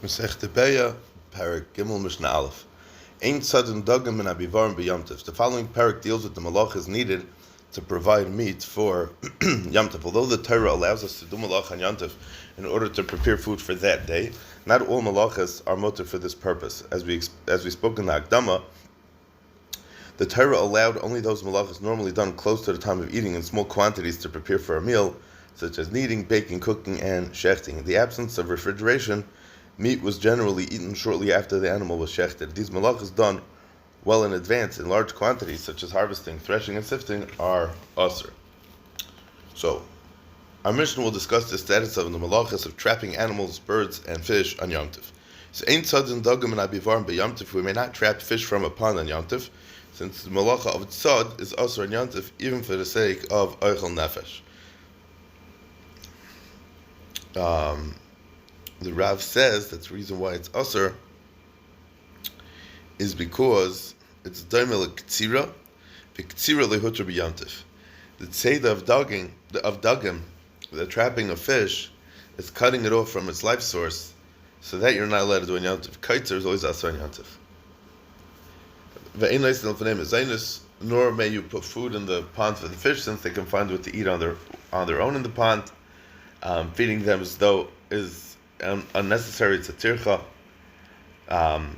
Masechta Beya, Parak Gimel Mishnah Aleph. Ein tzadin dagim min abivarim b'yamtiv. The following parak deals with the malachas needed to provide meat for yamtiv. Although the Torah allows us to do malach on yamtiv in order to prepare food for that day, not all malachas are motive for this purpose. As we spoke in the Akdama, the Torah allowed only those malachas normally done close to the time of eating in small quantities to prepare for a meal, such as kneading, baking, cooking, and shechting. In the absence of refrigeration, meat was generally eaten shortly after the animal was shechted. These malachas done well in advance in large quantities, such as harvesting, threshing, and sifting, are asur. So, our Mishnah will discuss the status of the malachas of trapping animals, birds, and fish on Yom Tov. So, ein tzadin dagim and abivarim b'Yom Tov. We may not trap fish from a pond on Yom Tov, since the malacha of tzad is asur on Yom Tov, even for the sake of oichel nefesh. The Rav says that the reason why it's asur is because it's daimel k'tzira, v'k'tzira lehutra b'yamtiv. The tzeda of dagim, the trapping of fish, is cutting it off from its life source, so that you're not allowed to do on yamtiv. Kaitzer is always asur on yamtiv. Ve'ein leis l'fnei mezainis, nor may you put food in the pond for the fish, since they can find what to eat on their own in the pond. Feeding them as though is unnecessary. It's a tircha. And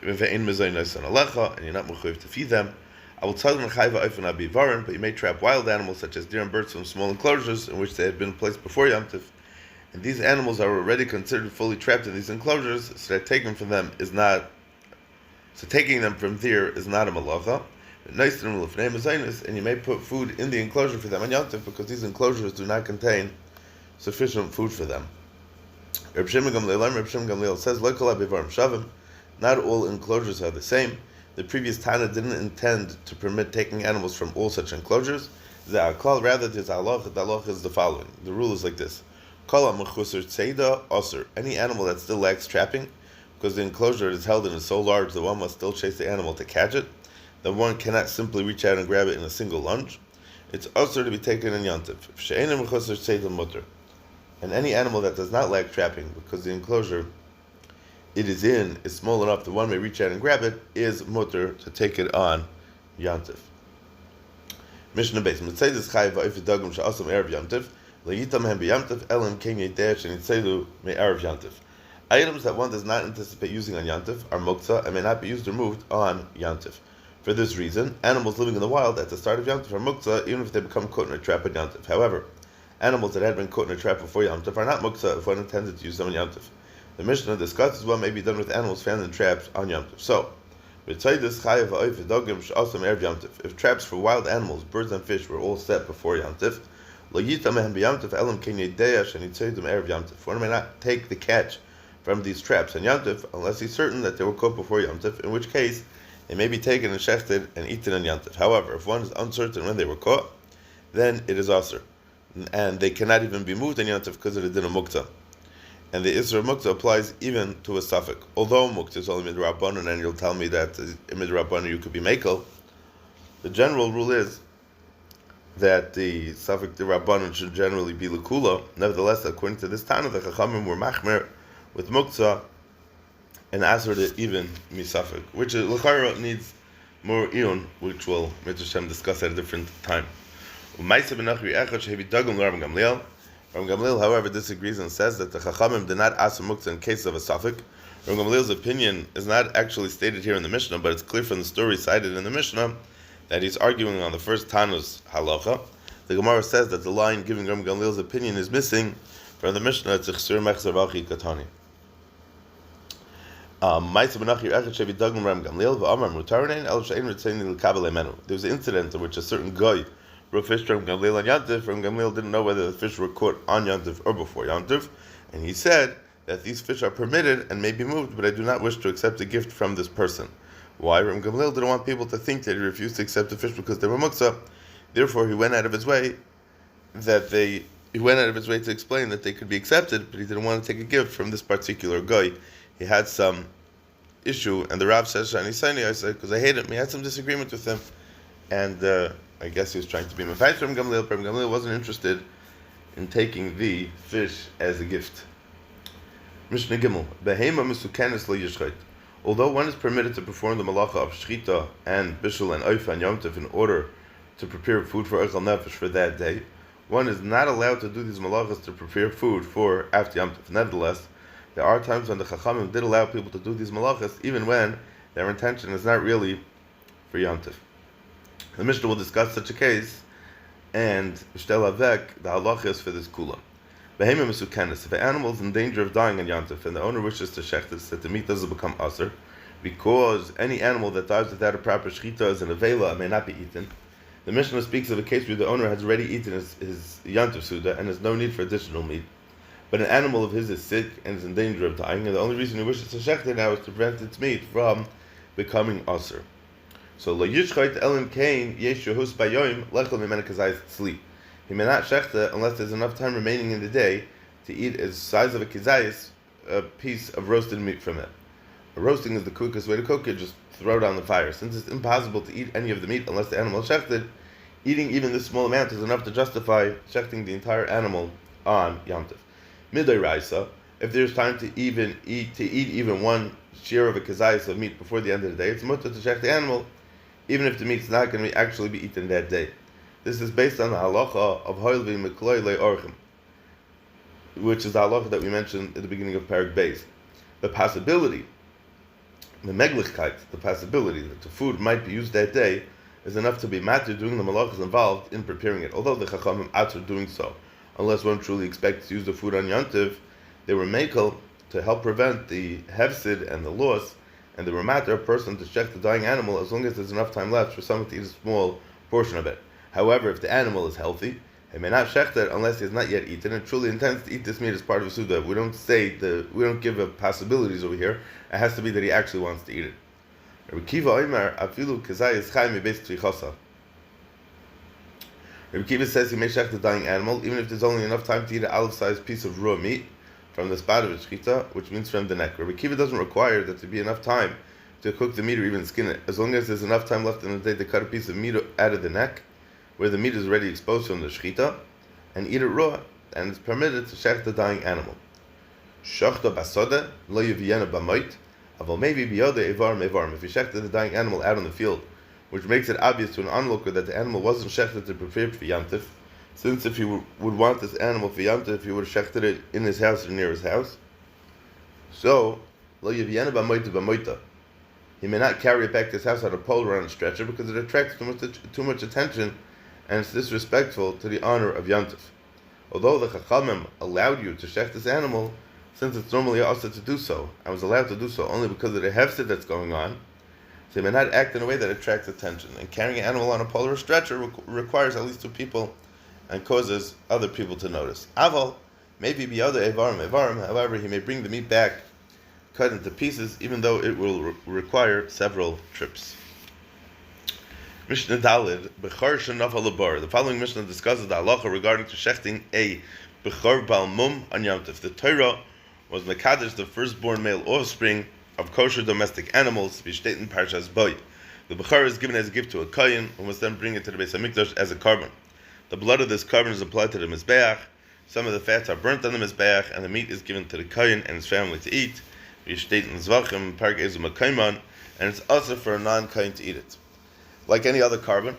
you're not mechuyev to feed them. I will tell them but you may trap wild animals such as deer and birds from small enclosures in which they had been placed before Yom Tov. And these animals are already considered fully trapped in these enclosures, so that taking them from there is not a malacha. And you may put food in the enclosure for them on Yom Tov, because these enclosures do not contain sufficient food for them. Reb Shimon Gamliel says, not all enclosures are the same. The previous Tana didn't intend to permit taking animals from all such enclosures. Rather, there's halacha. The halacha is the following. The rule is like this: any animal that still lacks trapping, because the enclosure is held and is so large that one must still chase the animal to catch it, then one cannot simply reach out and grab it in a single lunge. It's asur to be taken in Yom Tov. And any animal that does not lack trapping, because the enclosure it is in is small enough that one may reach out and grab it, is mutter to take it on Yom Tov. Mishnah Beis. Mitzaydes chayiv ha'if dagim she'asam erev Yom Tov leyitam hem b'Yom Tov elam ken yedeh shenitzaydu me'erev Yom Tov. Items that one does not anticipate using on Yom Tov are muktzah and may not be used or moved on Yom Tov. For this reason, animals living in the wild at the start of Yom Tov are muktzah even if they become caught in a trap on Yom Tov. However, animals that had been caught in a trap before Yom Tov are not muktzah if one intended to use them on Yom Tov. The Mishnah discusses what may be done with animals found in traps on Yom Tov. So, if traps for wild animals, birds and fish were all set before Yom Tov, one may not take the catch from these traps on Yom Tov unless he's certain that they were caught before Yom Tov, in which case they may be taken and shechted and eaten on Yom Tov. However, if one is uncertain when they were caught, then it is asur, and they cannot even be moved on Yom Tov because of the din of muktzah. And the Isra of Muktzah applies even to a suffix. Although Muktzah is only midrabbanan, and you'll tell me that in midrabbanan you could be mekel, the general rule is that the suffix dirabbanan should generally be lekula. Nevertheless, according to this Tana, the Chachamim were machmer with Muktzah and asur it even misafik, which l'chayra needs more iyun, which we'll Mitzvah discuss at a different time. Ram Gamliel, however, disagrees and says that the Chachamim did not ask for muktzah in case of a suffix. Ram Gamliel's opinion is not actually stated here in the Mishnah, but it's clear from the story cited in the Mishnah that he's arguing on the first Tanu's halacha. The Gemara says that the line giving Ram Gamliel's opinion is missing from the Mishnah. It's Chsir Mechzer Vachi Katani. There was an incident in which a certain guy brought fish from Gamliel on Yom Tov. From Gamliel didn't know whether the fish were caught on Yom Tov or before Yom Tov, and he said that these fish are permitted and may be moved, but I do not wish to accept a gift from this person. Why? Ram Gamliel didn't want people to think that he refused to accept the fish because they were muktzah. Therefore, he went out of his way to explain that they could be accepted, but he didn't want to take a gift from this particular guy. He had some issue, and the Rav says, "Shani Sani," I said, because I hate him. He had some disagreement with him, and I guess he was trying to be mafayis from Gamliel. But Gamliel wasn't interested in taking the fish as a gift. Mishnah Gimel. Behema mesukenes lo yishchait. Although one is permitted to perform the malacha of shchita and bishul and oifa and yom tov in order to prepare food for echal nefesh for that day, one is not allowed to do these malachas to prepare food for after yom tov. Nevertheless, there are times when the Chachamim did allow people to do these malachas, even when their intention is not really for yom tov. The Mishnah will discuss such a case, and Shtel Avek, the halachas for this kula. Behema mesukenes. If an animal is in danger of dying on Yom Tov and the owner wishes to shecht it, that the meat doesn't become aser, because any animal that dies without a proper shechita is an avela and may not be eaten. The Mishnah speaks of a case where the owner has already eaten his Yom Tov Suda and has no need for additional meat. But an animal of his is sick and is in danger of dying, and the only reason he wishes to shecht it now is to prevent its meat from becoming aser. So lo yishchait elim kain yesh yehus bayoim lechol mimena kazayis tzli. He may not shecht unless there's enough time remaining in the day to eat as size of a kizayis, a piece of roasted meat from it. Roasting is the quickest way to cook it, just throw it on the fire. Since it's impossible to eat any of the meat unless the animal is shechted, eating even this small amount is enough to justify shechting the entire animal on Yom Tov. Midday Raisa, if there's time to eat even one share of a kizayis of meat before the end of the day, it's mutter to shecht the animal, even if the meat's not going to actually be eaten that day. This is based on the halacha of hoil v'mikloi le'orchim, which is the halacha that we mentioned at the beginning of Parak Beis. The possibility, the meglichkeit, the possibility that the food might be used that day is enough to be matter doing the malachas involved in preparing it. Although the chachamim are doing so, unless one truly expects to use the food on Yom Tov, they were makel to help prevent the hefsid and the loss, and they were matter a person to check the dying animal as long as there's enough time left for someone to eat a small portion of it. However, if the animal is healthy, he may not shecht it unless he has not yet eaten and truly intends to eat this meat as part of a suda. We don't give possibilities over here. It has to be that he actually wants to eat it. Rabbi Kiva Omer afilu kazayis chai mibeis tvichasa. Rabbi Kiva says he may shecht the dying animal even if there's only enough time to eat an olive-sized piece of raw meat from the spot of its shechita, which means from the neck. Rabbi Kiva doesn't require that to be enough time to cook the meat or even skin it. As long as there's enough time left in the day to cut a piece of meat out of the neck, where the meat is already exposed from the shechita, and eat it raw, and it's permitted to shecht the dying animal. Shachta basode lo yiviyena b'moit, aval maybe biyode evarim evarim. If you shechted the dying animal out on the field, which makes it obvious to an onlooker that the animal wasn't shechted to prepare for Yom Tov, since if he would want this animal for Yom Tov, he would have shechted it in his house or near his house. So lo yiviyena b'moit b'moita. He may not carry it back to his house on a pole or on a stretcher because it attracts too much attention, and it's disrespectful to the honor of Yom Tov. Although the Chachamim allowed you to shecht this animal, since it's normally also to do so, I was allowed to do so only because of the hefsid that's going on, so you may not act in a way that attracts attention. And carrying an animal on a pole or a stretcher requires at least two people and causes other people to notice. Aval, maybe biyada evarim, however, he may bring the meat back, cut into pieces, even though it will require several trips. Mishnah Dalid, Bechor Shenafal Labar. The following Mishnah discusses the halacha regarding to shechting a Bechor Bal Mum on Yom Tov. The Torah was Mekadesh, the firstborn male offspring of kosher domestic animals, Vishtet in Parshas Boy. The Bechor is given as a gift to a Kohen, who must then bring it to the Beis HaMikdash as a carbon. The blood of this carbon is applied to the Mizbeach, some of the fats are burnt on the Mizbeach, and the meat is given to the Kohen and his family to eat, Vishtet in Zvachim, Park Ezum HaKaiman, and it's also for a non-Kohen to eat it. Like any other carbon,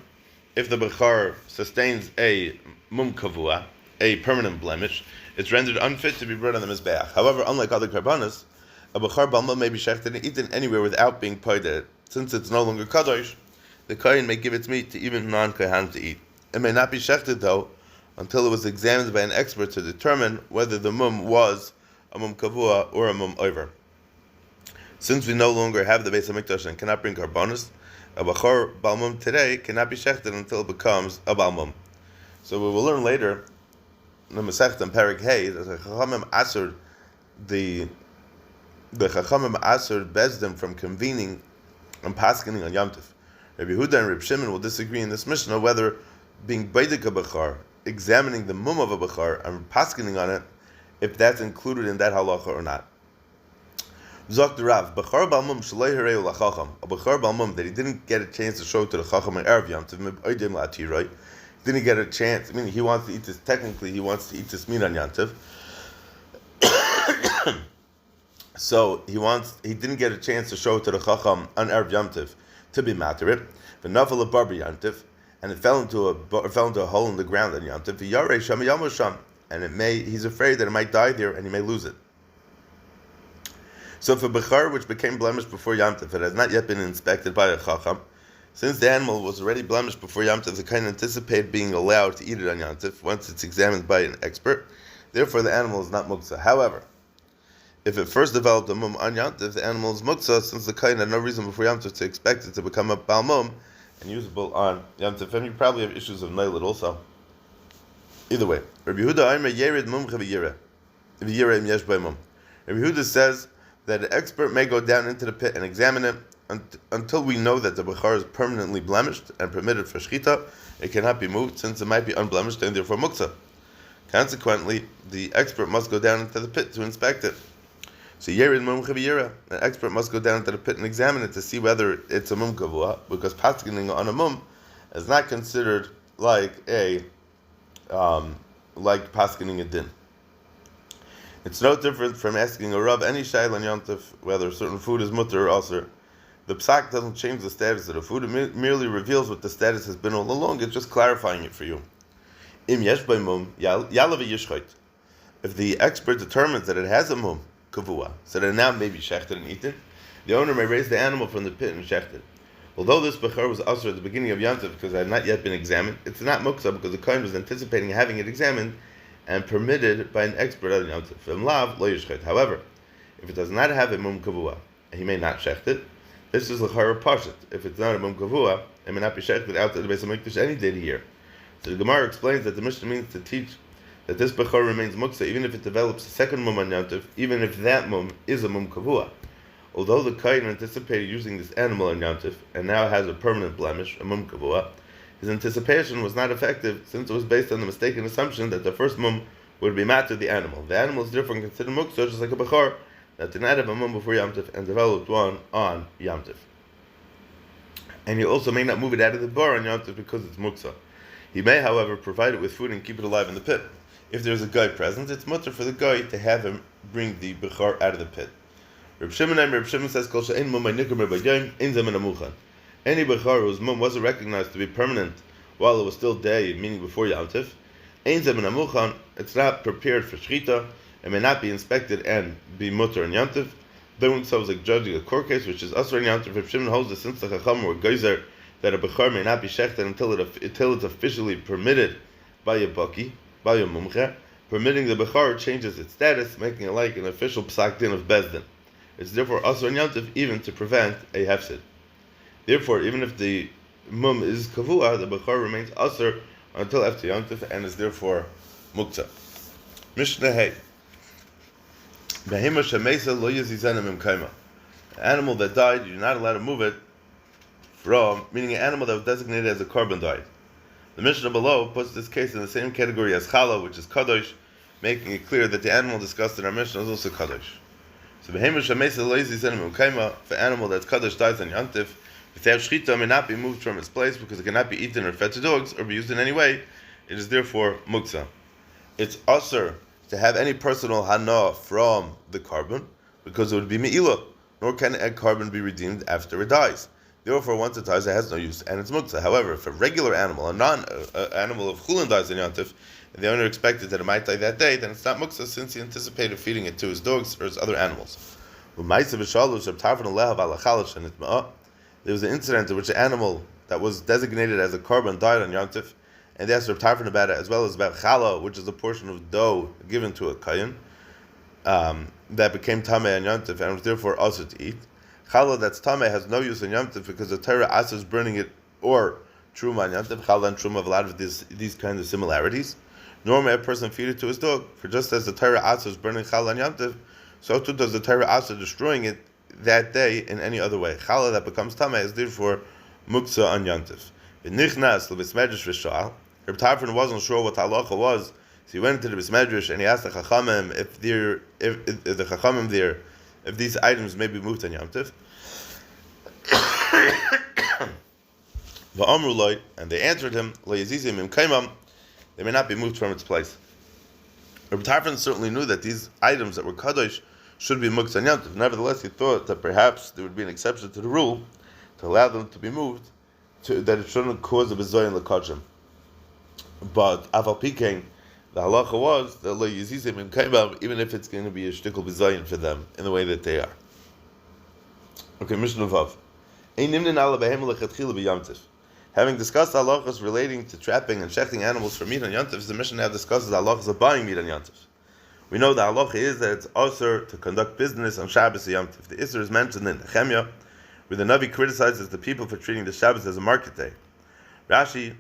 if the Bechor sustains a mum kavua, a permanent blemish, it's rendered unfit to be brought on the Mizbeach. However, unlike other karbanas, a Bechor balma may be shechted and eaten anywhere without being poided. Since it's no longer kadosh, the kohen may give its meat to even non-kohen to eat. It may not be shechted though until it was examined by an expert to determine whether the mum was a mum kavua or a mum over. Since we no longer have the Beis HaMikdash and cannot bring karbanas, a Bechor Balmum today cannot be shechted until it becomes a Balmum. So we will learn later in the Masechta and Parak Hey that the Chachamim Asur Bezdem from convening and paskening on Yom Tov. Rabbi Yehuda and Reb Shimon will disagree in this Mishnah whether being Beidik a Bechor, examining the mum of a Bechor and paskening on it, if that's included in that halacha or not. Zok the Rav, Bechor Balmum Shalei Hareu LaChacham, a Bechor Balmum that he didn't get a chance to show to the Chacham and Erev Yom Tov, didn't get a chance. I mean, he wants to eat this. Technically, he wants to eat this meat on Yom Tov. So he didn't get a chance to show it to the Chacham on Erev Yom Tov to be materit. The novel of Barber Yom Tov, and it fell into a hole in the ground on Yom Tov. The Yarei Sham Yom Sham, and he's afraid that it might die there and he may lose it. So for Bechar, which became blemished before Yom Tov, it has not yet been inspected by a Chacham. Since the animal was already blemished before Yom Tov, the kind anticipated being allowed to eat it on Yom Tov once it's examined by an expert. Therefore, the animal is not muktzah. However, if it first developed a mum on Yom Tov, the animal is muktzah, since the kain had no reason before Yom Tov to expect it to become a bal mum and usable on Yom Tov. And you probably have issues of nailit also. Either way, Rabbi Yehuda Aimer Yered Mumcha v'yireh im yesh b'mum. Rabbi Yehuda says that an expert may go down into the pit and examine it until we know that the bechar is permanently blemished and permitted for shchita. It cannot be moved since it might be unblemished and therefore muktzah. Consequently, the expert must go down into the pit to inspect it. So Yerid Mum Chaviyira, an expert must go down into the pit and examine it to see whether it's a mum kavua, because paskening on a mum is not considered like paskening a din. It's no different from asking a Rav any shayla on Yom Tov whether a certain food is mutter or aser. The psak doesn't change the status of the food; it merely reveals what the status has been all along. It's just clarifying it for you. Im yesh by mum yalav yishchait. If the expert determines that it has a mum kavua, so that it now may be shechted and eaten, the owner may raise the animal from the pit and shecht it. Although this bechar was aser at the beginning of Yom Tov because it had not yet been examined, it's not muktzah because the kohen was anticipating having it examined and permitted by an expert on Yom Tov. From lav lo yishchait. However, if it does not have a mum kavua, he may not shecht it. This is l'chara pashat. If it's not a mum kavua, it may not be shechted out to the Beis Hamikdash any day of the year. So the Gemara explains that the Mishnah means to teach that this bechor remains muktzah even if it develops a second mum on Yom Tov, even if that mum is a mum kavua. Although the kohen anticipated using this animal on Yom Tov and now has a permanent blemish, a mum kavua, his anticipation was not effective since it was based on the mistaken assumption that the first mum would be matter the animal. The animal is therefore considered muktzah just like a bechor that did not have a mum before Yom Tov and developed one on Yom Tov. And he also may not move it out of the bar on Yom Tov because it's muktzah. He may, however, provide it with food and keep it alive in the pit. If there's a guy present, it's mutter for the guy to have him bring the bechar out of the pit. Reb Shimon says, Kol she'ein mum ha'nikar b'bayom, ein zemen ha'muchan. Any bechar whose mum wasn't recognized to be permanent while it was still day, meaning before Yom Tov, ein zemen ha'muchan, it's not prepared for shchita, and may not be inspected and be mutter in Yom Tov. Doing so is like judging a court case, which is asur in Yom Tov. Reb Shimon holds that since the chacham were geyser that a bechar may not be shechted until it's officially permitted by a baki, by a mumche, permitting the bechar changes its status, making it like an official psak din of bezdin. It's therefore asur in Yom Tov even to prevent a hefsid. Therefore, even if the mum is kavua, the bechar remains asur until after Yom Tov and is therefore muktzah. Mishnah Hey. Behema shemesa lo yazizenem im kaima. An animal that died, you're not allowed to move it from, meaning an animal that was designated as a carbon died. The Mishnah below puts this case in the same category as chala, which is kadosh, making it clear that the animal discussed in our Mishnah is also kadosh. So behema shemesa lo yazizenem im kaima, if an animal that's kadosh dies on Yom Tov, without shchita may not be moved from its place because it cannot be eaten or fed to dogs or be used in any way, it is therefore muktzah. It's asur to have any personal hana from the carbon, because it would be me'ilah, nor can a carbon be redeemed after it dies. Therefore, once it dies, it has no use, and it's muktzah. However, if a regular animal, animal of chulin dies in Yom Tov, and the owner expected that it might die that day, then it's not muktzah since he anticipated feeding it to his dogs or his other animals. There was an incident in which an animal that was designated as a carbon died on Yom Tov, and they asked Reb Tarfon about it, as well as about challah, which is a portion of dough given to a kohen that became tameh on Yom Tov and was therefore also to eat. Challah that's tameh has no use on Yom Tov because the Torah asks burning it or truma on Yom Tov. Challah and truma have a lot of these kinds of similarities. Nor may a person feed it to his dog, for just as the Torah asks burning challah on Yom Tov, so too does the Torah ask destroying it that day in any other way. Challah that becomes tameh is therefore muktzah on Yom Tov. Reb Tarfon wasn't sure what halacha was, so he went into the Bismedrash and he asked the Chachamim if the Chachamim there, if these items may be moved on Yom Tov. And they answered him, they may not be moved from its place. Reb Tarfon certainly knew that these items that were kadosh should be muktzah on Yom Tov. Nevertheless, he thought that perhaps there would be an exception to the rule to allow them to be moved, that it shouldn't cause a bezoyin l'kachim. But aval pikein, the halacha was that lo yizizim im kaimam, even if it's going to be a shtickle bezoyin for them in the way that they are. Okay, Mishnah Vav. Ein nimnin ala behem lechatchila b'Yom Tov. Having discussed halachas relating to trapping and shechting animals for meat on Yom Tov, the Mishnah now discusses halachas of buying meat on Yom Tov. We know the halacha is that it's also to conduct business on Shabbos and Yom Tov. The Isser is mentioned in Nehemiah, where the Navi criticizes the people for treating the Shabbos as a market day. Rashi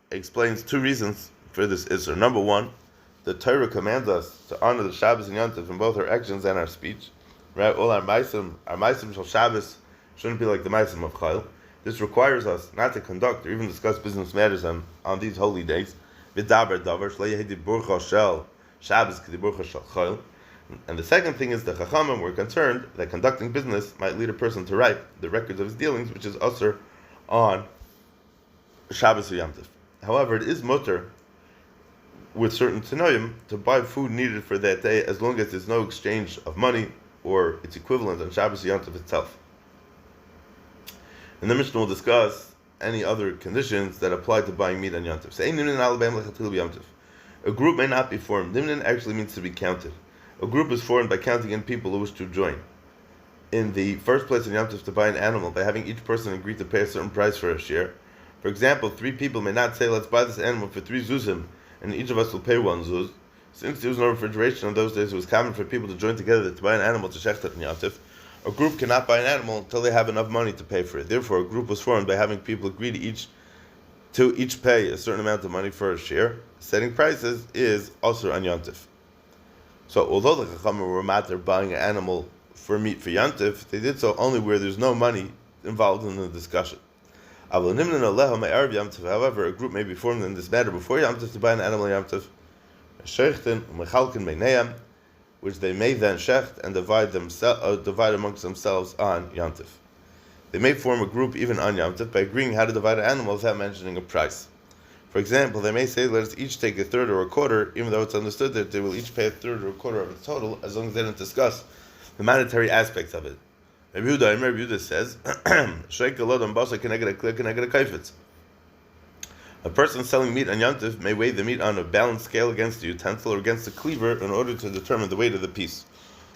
explains two reasons for this Isser. Number one, the Torah commands us to honor the Shabbos and Yom Tov in both our actions and our speech. Right? All our maisim shall Shabbos shouldn't be like the maisim of Chayil. This requires us not to conduct or even discuss business matters on these holy days. And the second thing is the Chachamim were concerned that conducting business might lead a person to write the records of his dealings, which is usher on Shabbos or Yom Tov. However, it is mutter with certain tanoim to buy food needed for that day as long as there's no exchange of money or its equivalent on Shabbos or Yom Tov itself. And the Mishnah will discuss any other conditions that apply to buying meat on Yom Tov. A group may not be formed. Nimnin actually means to be counted. A group is formed by counting in people who wish to join. In the first place in Yom Tov to buy an animal by having each person agree to pay a certain price for a share. For example, 3 people may not say, let's buy this animal for 3 zuzim, and each of us will pay 1 zuz. Since there was no refrigeration in those days, it was common for people to join together to buy an animal to shecht it in Yom Tov. A group cannot buy an animal until they have enough money to pay for it. Therefore, a group was formed by having people agree to each pay a certain amount of money for a share. Setting prices is also on Yom Tov. So, although the Chachamim were matter buying an animal for meat for Yom Tov, they did so only where there's no money involved in the discussion. However, a group may be formed in this matter before Yom Tov to buy an animal Yom Tov, which they may then shecht and divide amongst themselves on Yom Tov. They may form a group even on Yom Tov by agreeing how to divide an animal without mentioning a price. For example, they may say, let us each take a third or a quarter, even though it's understood that they will each pay a third or a quarter of the total, as long as they don't discuss the monetary aspects of it. Rabbi Yehuda says, a person selling meat on Yom Tov may weigh the meat on a balanced scale against the utensil or against the cleaver in order to determine the weight of the piece.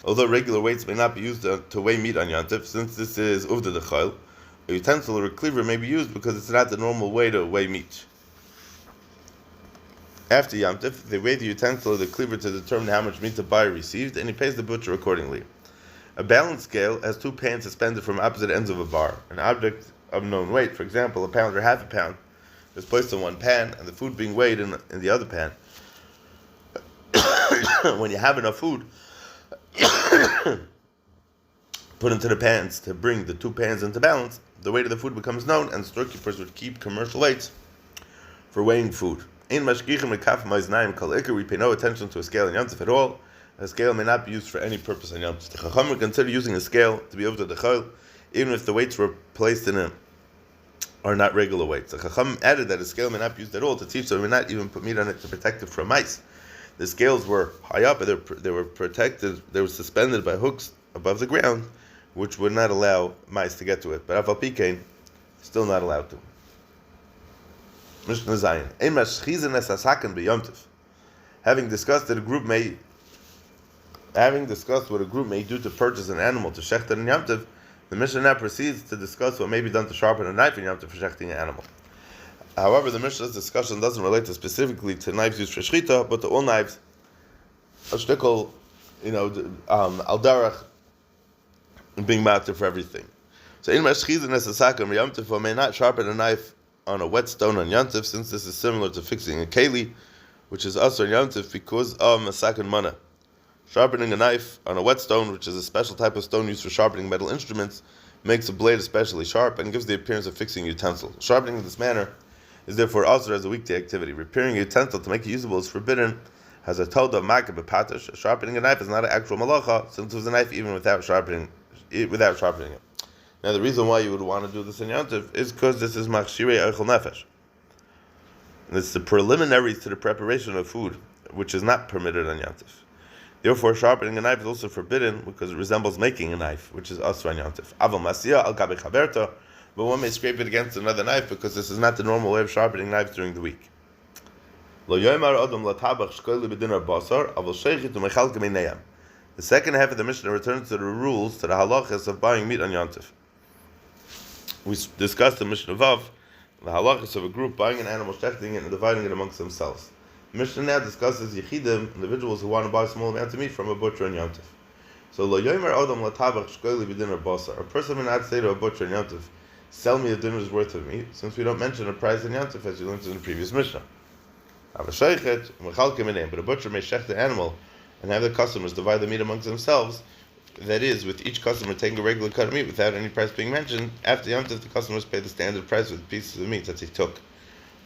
Although regular weights may not be used to weigh meat on Yom Tov, since this is uvda d'chayil, a utensil or a cleaver may be used because it's not the normal way to weigh meat. After Yom Tov, they weigh the utensil or the cleaver to determine how much meat the buyer received, and he pays the butcher accordingly. A balance scale has 2 pans suspended from opposite ends of a bar. An object of known weight, for example, a pound or half a pound, is placed in one pan, and the food being weighed in the other pan. When you have enough food put into the pans to bring the 2 pans into balance, the weight of the food becomes known, and storekeepers would keep commercial weights for weighing food. We pay no attention to a scale in Yom Tov at all. A scale may not be used for any purpose in Yom Tov. The Chachamim consider using a scale to be able to dechol, even if the weights were placed in it are not regular weights. The Chachamim added that a scale may not be used at all to teach that we may not even put meat on it to protect it from mice. The scales were high up, and they were protected. They were suspended by hooks above the ground, which would not allow mice to get to it. But aval pikein, still not allowed to. Mishnah Zayin. Having discussed what a group may do to purchase an animal to shecht in Yom Tov, the Mishnah now proceeds to discuss what may be done to sharpen a knife in Yom Tov for shechting an animal. However, the Mishnah's discussion doesn't relate specifically to knives used for shechita, but to all knives, a shtickle, al darach, being matter for everything. So, in Mashchizin Esasakam, Yom Tov may not sharpen a knife on a wet stone on Yom Tov, since this is similar to fixing a keli, which is also on Yom Tov because of masakan mana. Sharpening a knife on a wet stone, which is a special type of stone used for sharpening metal instruments, makes a blade especially sharp and gives the appearance of fixing a utensil. Sharpening in this manner is therefore also as a weekday activity. Repairing a utensil to make it usable is forbidden, has a told of makah b'patash. Sharpening a knife is not an actual malacha, since it was a knife even without sharpening it. Now, the reason why you would want to do this in Yom Tov is because this is machshirei eichel nefesh. It's the preliminaries to the preparation of food, which is not permitted on Yom Tov. Therefore, sharpening a knife is also forbidden because it resembles making a knife, which is asur on yantif. Aval masiyah al gabe chaberta, but one may scrape it against another knife because this is not the normal way of sharpening knives during the week. Lo yoymar adam latabach shkoili b'dinar basar aval sheichit u'mechalke meinayam. The second half of the Mishnah returns to the rules, to the halachas of buying meat on yantif. We discussed the Mishnah Vav, the halachas of a group buying an animal, shechting it, and dividing it amongst themselves. The Mishnah now discusses yichidim, individuals who want to buy a small amount of meat from a butcher on yantif. So lo yomer adam latabach shkoili b'dinar basar. A person may not say to a butcher on yantif, "Sell me a dinar's worth of meat," since we don't mention a price on yantif as you learned in the previous Mishnah. But a butcher may shech the animal and have the customers divide the meat amongst themselves. That is, with each customer taking a regular cut of meat without any price being mentioned. After yantif, the customers pay the standard price for the pieces of meat that they took.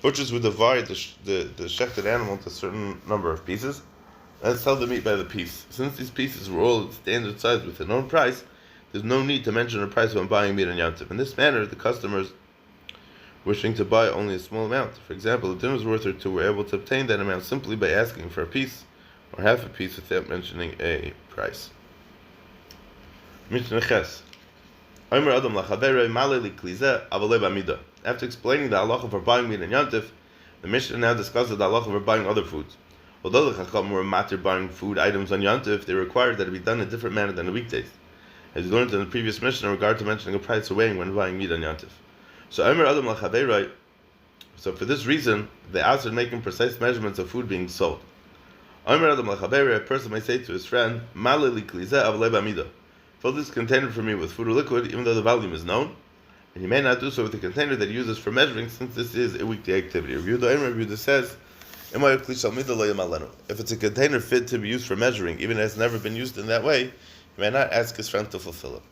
Butchers would divide the shechted animal into a certain number of pieces and sell the meat by the piece. Since these pieces were all standard size with a known price, there's no need to mention a price when buying meat on yantif. In this manner, the customers wishing to buy only a small amount, for example, a dinner's worth or two, were able to obtain that amount simply by asking for a piece or half a piece without mentioning a price. Mishnah Ches. After explaining the halacha for buying meat and yantif, the Mishnah now discusses the halacha for buying other foods. Although the Chacham were matter buying food items on yantif, they required that it be done in a different manner than the weekdays, as we learned in the previous Mishnah in regard to mentioning a price or weighing when buying meat on yantif. So for this reason, they asked for making precise measurements of food being sold. A person may say to his friend, "Fill this container for me with food or liquid, even though the volume is known." And he may not do so with the container that he uses for measuring, since this is a weekday activity. Rabbi Yehuda says, if it's a container fit to be used for measuring, even if it has never been used in that way, he may not ask his friend to fulfill it.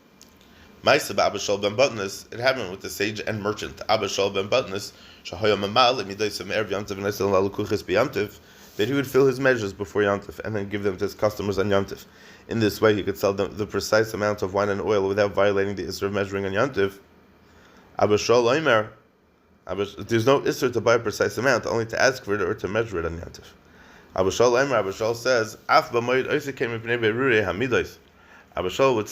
It happened with the sage and merchant Abba Shal ben Batnas, that he would fill his measures before Yantif and then give them to his customers on Yantif. In this way, he could sell them the precise amount of wine and oil without violating the Isser of measuring on Yantif. Abba Shal Omer, there's no Isser to buy a precise amount, only to ask for it or to measure it on Yantif. Abba Shal Omer, Abba Shal says, Af b'moed oise came in pnei beirurei hamidos. Abba Shal would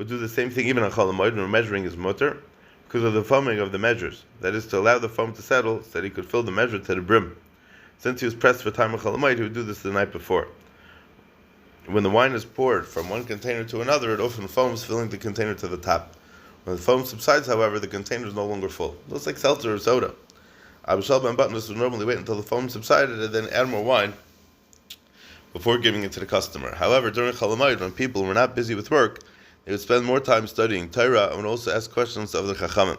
do the same thing even on Chol HaMoed when measuring his mutter, because of the foaming of the measures. That is, to allow the foam to settle so that he could fill the measure to the brim. Since he was pressed for time on Chol HaMoed, he would do this the night before. When the wine is poured from one container to another, it often foams, filling the container to the top. When the foam subsides, however, the container is no longer full. It looks like seltzer or soda. Abba Shal ben Batnas would normally wait until the foam subsided and then add more wine before giving it to the customer. However, during Chol HaMoed, when people were not busy with work, they would spend more time studying Torah and would also ask questions of the Chachamim.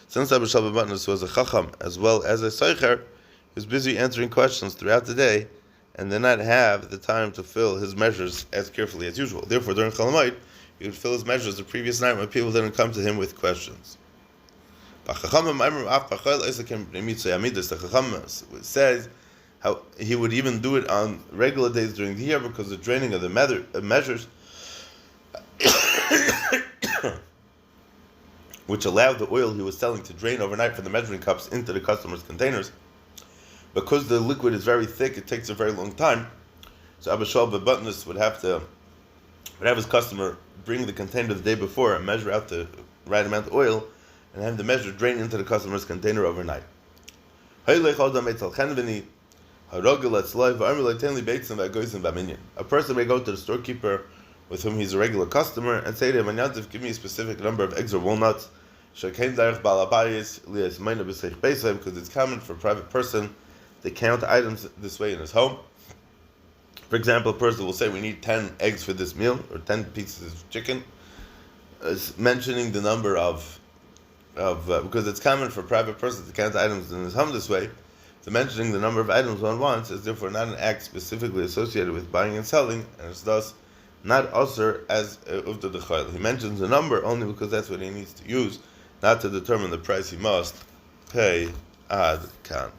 Since Abba Shal ben Batnas was a Chacham as well as a Seicher, he was busy answering questions throughout the day and did not have the time to fill his measures as carefully as usual. Therefore, during Chol HaMoed, he would fill his measures the previous night when people didn't come to him with questions. The Chacham says how he would even do it on regular days during the year because the draining of the measures which allowed the oil he was selling to drain overnight from the measuring cups into the customers' containers. Because the liquid is very thick, it takes a very long time. So Abba Shal ben Batnas would have his customer bring the container the day before and measure out the right amount of oil and have the measure drain into the customer's container overnight. A person may go to the storekeeper with whom he's a regular customer and say to him, give me a specific number of eggs or walnuts, because it's common for a private person to count items this way in his home. For example, a person will say, we need 10 eggs for this meal, or 10 pieces of chicken, mentioning the number of because it's common for a private person to count items in his home this way, so mentioning the number of items one wants is therefore not an act specifically associated with buying and selling, and it's thus not usher as uvda d'chayil. He mentions the number only because that's what he needs to use, not to determine the price he must pay ad kan.